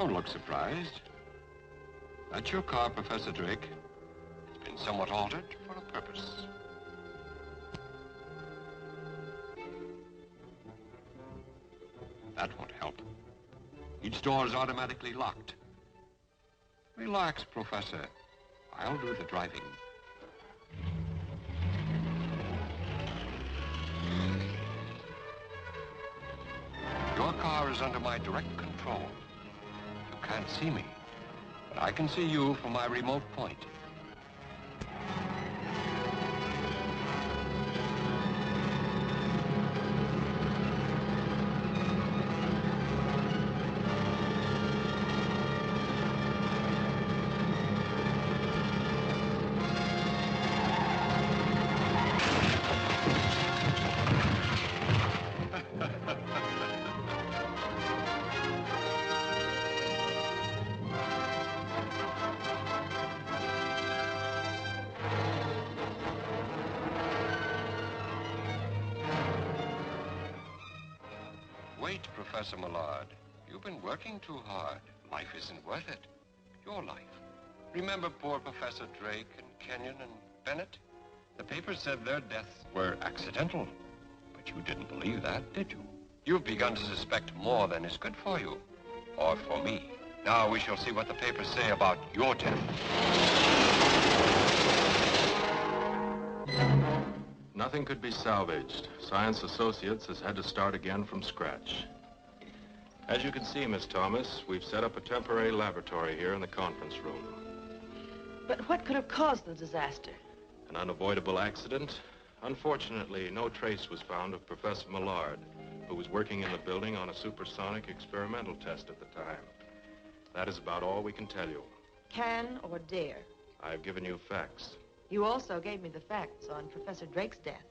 Don't look surprised. That's your car, Professor Drake. It's been somewhat altered for a purpose. That won't help. Each door is automatically locked. Relax, Professor. I'll do the driving. Your car is under my direct control. You can't see me, but I can see you from my remote point. Wait, Professor Millard. You've been working too hard. Life isn't worth it. Your life. Remember poor Professor Drake and Kenyon and Bennett? The papers said their deaths were accidental. But you didn't believe that, did you? You've begun to suspect more than is good for you. Or for me. Now we shall see what the papers say about your death. Nothing could be salvaged. Science Associates has had to start again from scratch. As you can see, Miss Thomas, we've set up a temporary laboratory here in the conference room. But what could have caused the disaster? An unavoidable accident. Unfortunately, no trace was found of Professor Millard, who was working in the building on a supersonic experimental test at the time. That is about all we can tell you. Can or dare? I've given you facts. You also gave me the facts on Professor Drake's death.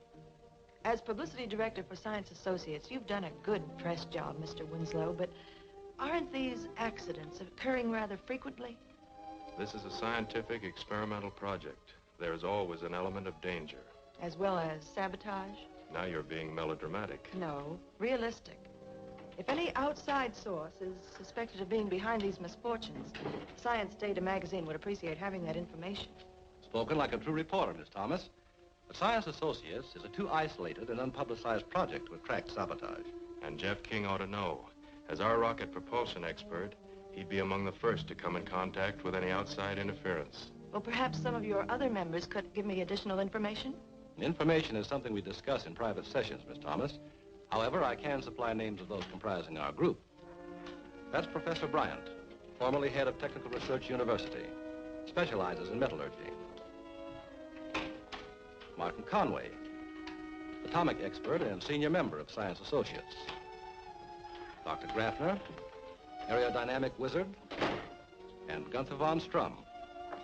As publicity director for Science Associates, you've done a good press job, Mr. Winslow, but aren't these accidents occurring rather frequently? This is a scientific experimental project. There is always an element of danger. As well as sabotage? Now you're being melodramatic. No, realistic. If any outside source is suspected of being behind these misfortunes, Science Data magazine would appreciate having that information. Spoken like a true reporter, Miss Thomas. But Science Associates is a too isolated and unpublicized project to attract sabotage. And Jeff King ought to know. As our rocket propulsion expert, he'd be among the first to come in contact with any outside interference. Well, perhaps some of your other members could give me additional information? Information is something we discuss in private sessions, Miss Thomas. However, I can supply names of those comprising our group. That's Professor Bryant, formerly head of Technical Research University, specializes in metallurgy. Martin Conway, atomic expert and senior member of Science Associates. Dr. Grafner, aerodynamic wizard, and Gunther von Strum,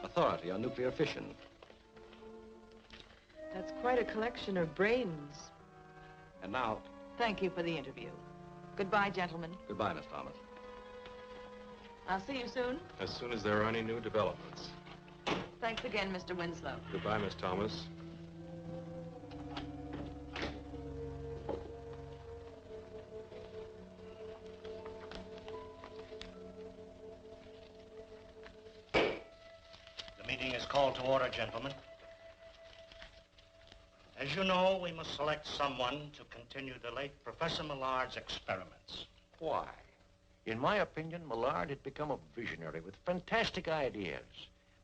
authority on nuclear fission. That's quite a collection of brains. And now... Thank you for the interview. Goodbye, gentlemen. Goodbye, Miss Thomas. I'll see you soon. As soon as there are any new developments. Thanks again, Mr. Winslow. Goodbye, Miss Thomas. The meeting is called to order, gentlemen. As you know, we must select someone to continue the late Professor Millard's experiments. Why? In my opinion, Millard had become a visionary with fantastic ideas.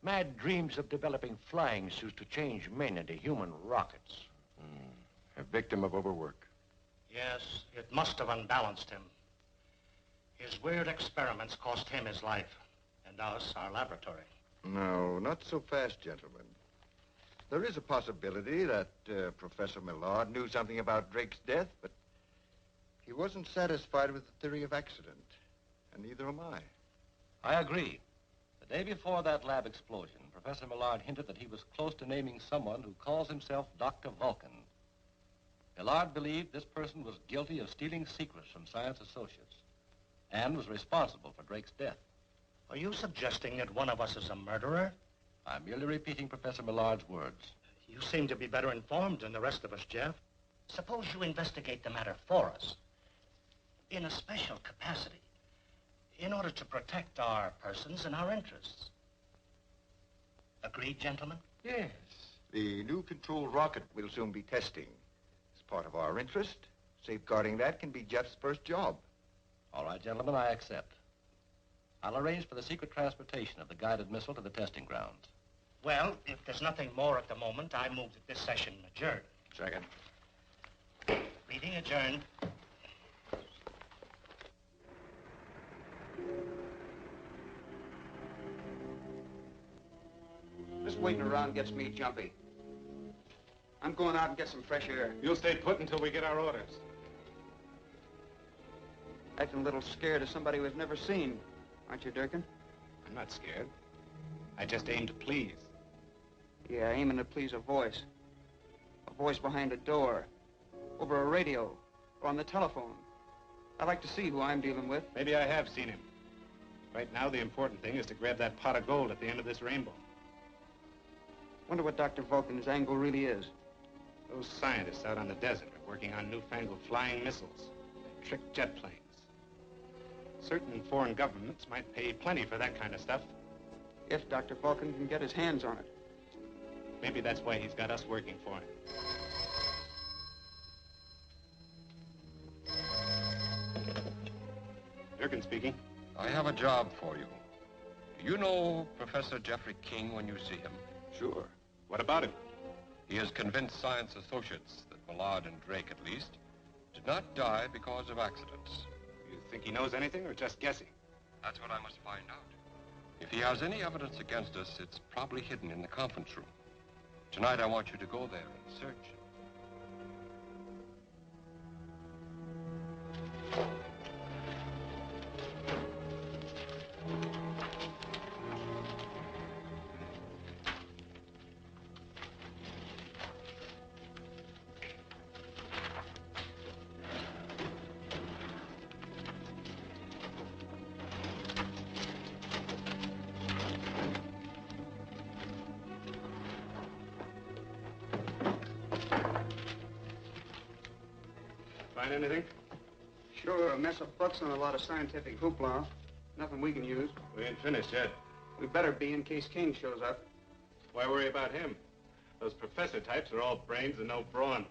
Mad dreams of developing flying suits to change men into human rockets. A victim of overwork. Yes, it must have unbalanced him. His weird experiments cost him his life, and us our laboratory. No, not so fast, gentlemen. There is a possibility that Professor Millard knew something about Drake's death, but he wasn't satisfied with the theory of accident, and neither am I. I agree. The day before that lab explosion, Professor Millard hinted that he was close to naming someone who calls himself Dr. Vulcan. Millard believed this person was guilty of stealing secrets from Science Associates and was responsible for Drake's death. Are you suggesting that one of us is a murderer? I'm merely repeating Professor Millard's words. You seem to be better informed than the rest of us, Jeff. Suppose you investigate the matter for us. In a special capacity. in order to protect our persons and our interests. Agreed, gentlemen? Yes. The new controlled rocket we'll soon be testing. It's part of our interest. Safeguarding that can be Jeff's first job. All right, gentlemen, I accept. I'll arrange for the secret transportation of the guided missile to the testing grounds. Well, if there's nothing more at the moment, I move that this session adjourn. Second. Meeting adjourned. This waiting around gets me jumpy. I'm going out and get some fresh air. You'll stay put until we get our orders. Acting a little scared of somebody we've never seen. Aren't you, Durkin? I'm not scared. I just aim to please. Yeah, aiming to please a voice. A voice behind a door. Over a radio. Or on the telephone. I'd like to see who I'm dealing with. Maybe I have seen him. Right now, the important thing is to grab that pot of gold at the end of this rainbow. Wonder what Dr. Vulcan's angle really is. Those scientists out on the desert are working on newfangled flying missiles and trick jet planes. Certain foreign governments might pay plenty for that kind of stuff. If Dr. Vulcan can get his hands on it. Maybe that's why he's got us working for him. Durkin speaking. I have a job for you. Do you know Professor Jeffrey King when you see him? Sure. What about him? He has convinced science associates that Millard and Drake, at least, did not die because of accidents. You think he knows anything or just guessing? That's what I must find out. If he has any evidence against us, it's probably hidden in the conference room. Tonight, I want you to go there and search. Find anything? Sure, a mess of books and a lot of scientific hoopla. Nothing we can use. We ain't finished yet. We better be in case King shows up. Why worry about him? Those professor types are all brains and no brawn.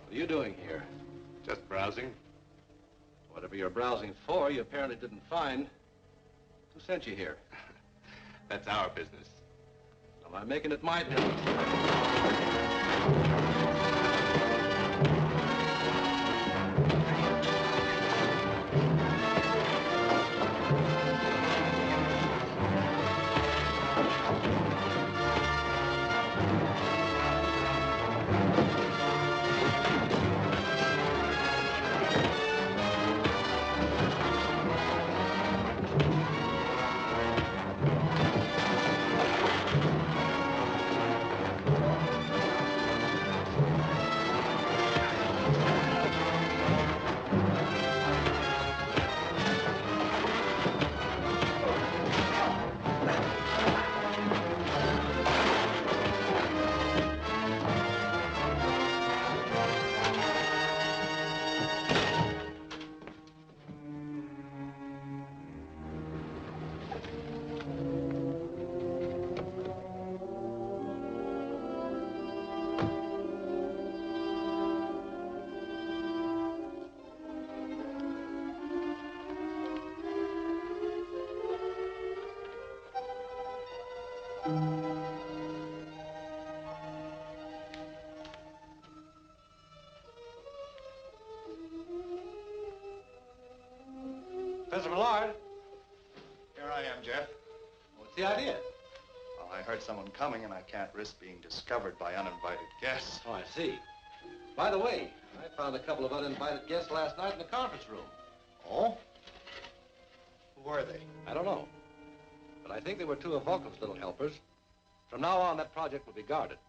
What are you doing here? Just browsing. Whatever you're browsing for, you apparently didn't find. Who sent you here? That's our business. Well, I'm making it my business. Professor Millard. Here I am, Jeff. What's the idea? Well, I heard someone coming, and I can't risk being discovered by uninvited guests. Oh, I see. By the way, I found a couple of uninvited guests last night in the conference room. Oh? Who were they? I don't know. But I think they were two of Vulcan's little helpers. From now on, that project will be guarded.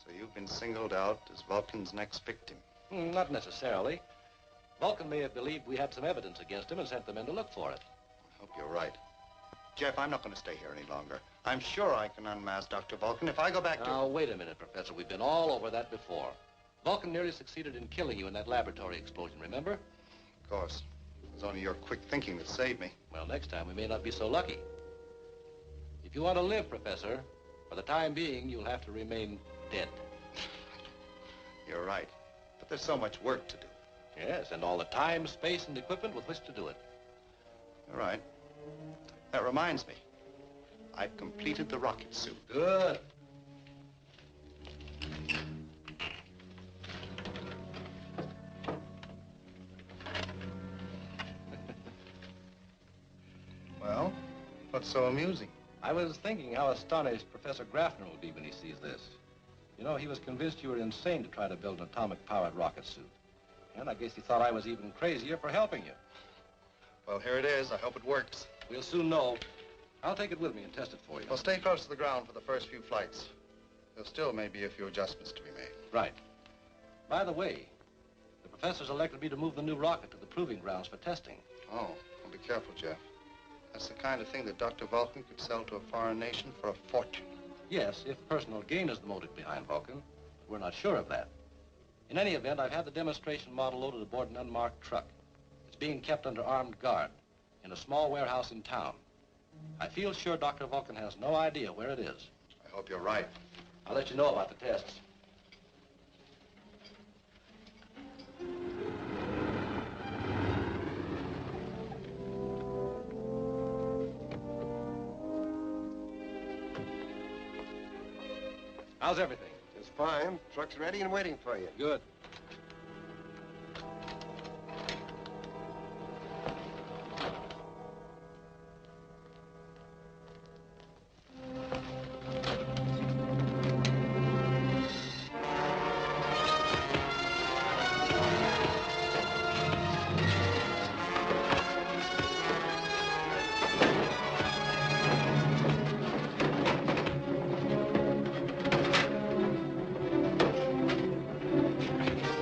So you've been singled out as Vulcan's next victim. Not necessarily. Vulcan may have believed we had some evidence against him and sent the men to look for it. I hope you're right. Jeff, I'm not going to stay here any longer. I'm sure I can unmask Dr. Vulcan if I go back to... Now, wait a minute, Professor. We've been all over that before. Vulcan nearly succeeded in killing you in that laboratory explosion, remember? Of course. It was only your quick thinking that saved me. Well, next time we may not be so lucky. If you want to live, Professor, for the time being, you'll have to remain dead. You're right. But there's so much work to do. Yes, and all the time, space, and equipment with which to do it. You're right. That reminds me. I've completed the rocket suit. Good. Well, what's so amusing? I was thinking how astonished Professor Graffner will be when he sees this. You know, he was convinced you were insane to try to build an atomic-powered rocket suit. And I guess he thought I was even crazier for helping you. Well, here it is. I hope it works. We'll soon know. I'll take it with me and test it for you. Well, stay close to the ground for the first few flights. There still may be a few adjustments to be made. Right. By the way, the professor's elected me to move the new rocket to the proving grounds for testing. Oh, well, be careful, Jeff. That's the kind of thing that Dr. Vulcan could sell to a foreign nation for a fortune. Yes, if personal gain is the motive behind Vulcan. But we're not sure of that. In any event, I've had the demonstration model loaded aboard an unmarked truck. It's being kept under armed guard in a small warehouse in town. I feel sure Dr. Vulcan has no idea where it is. I hope you're right. I'll let you know about the tests. How's everything? Just fine. Truck's ready and waiting for you. Good.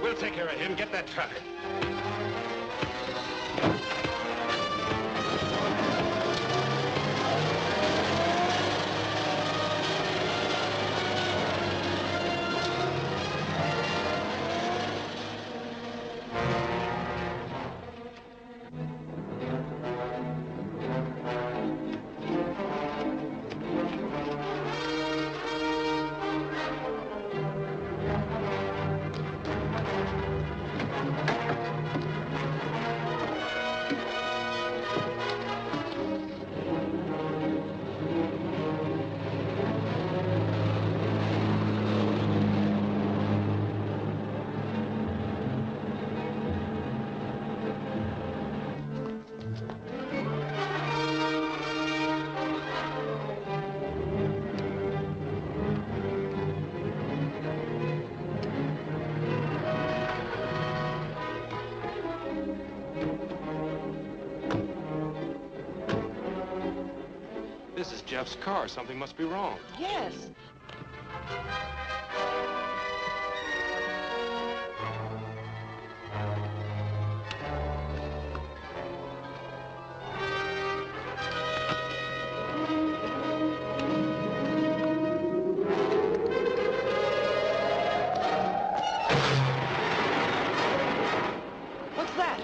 We'll take care of him. Get that truck. This is Jeff's car. Something must be wrong. Yes. What's that?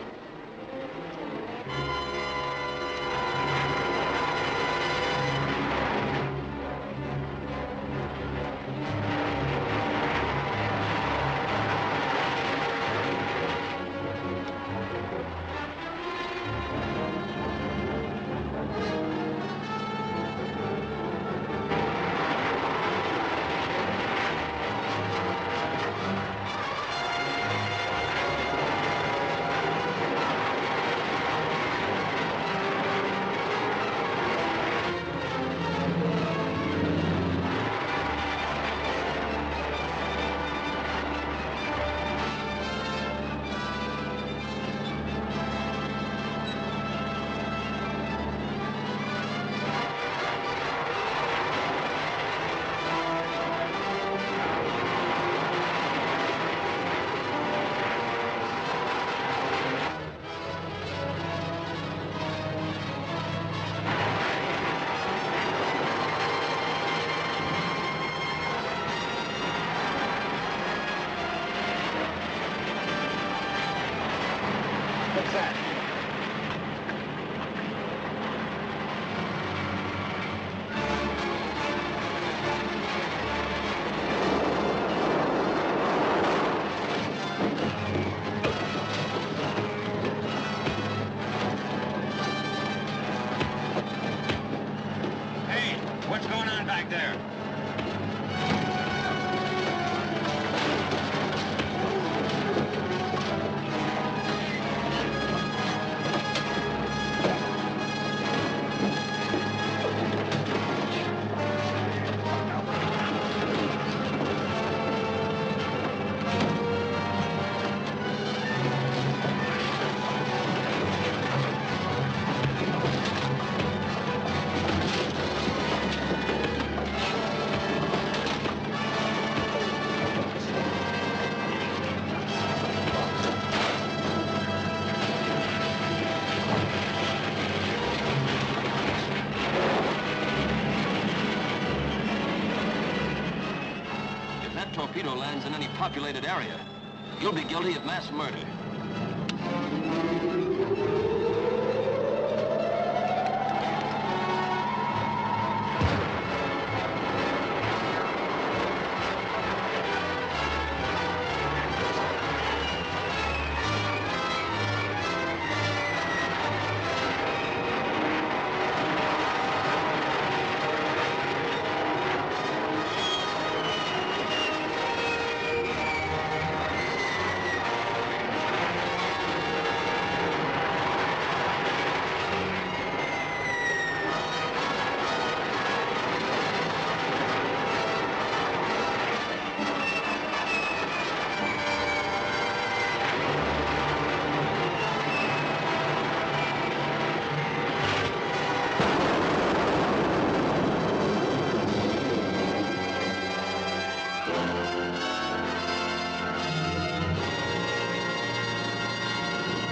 What's that? Hey, what's going on back there? If that torpedo lands in any populated area, you'll be guilty of mass murder.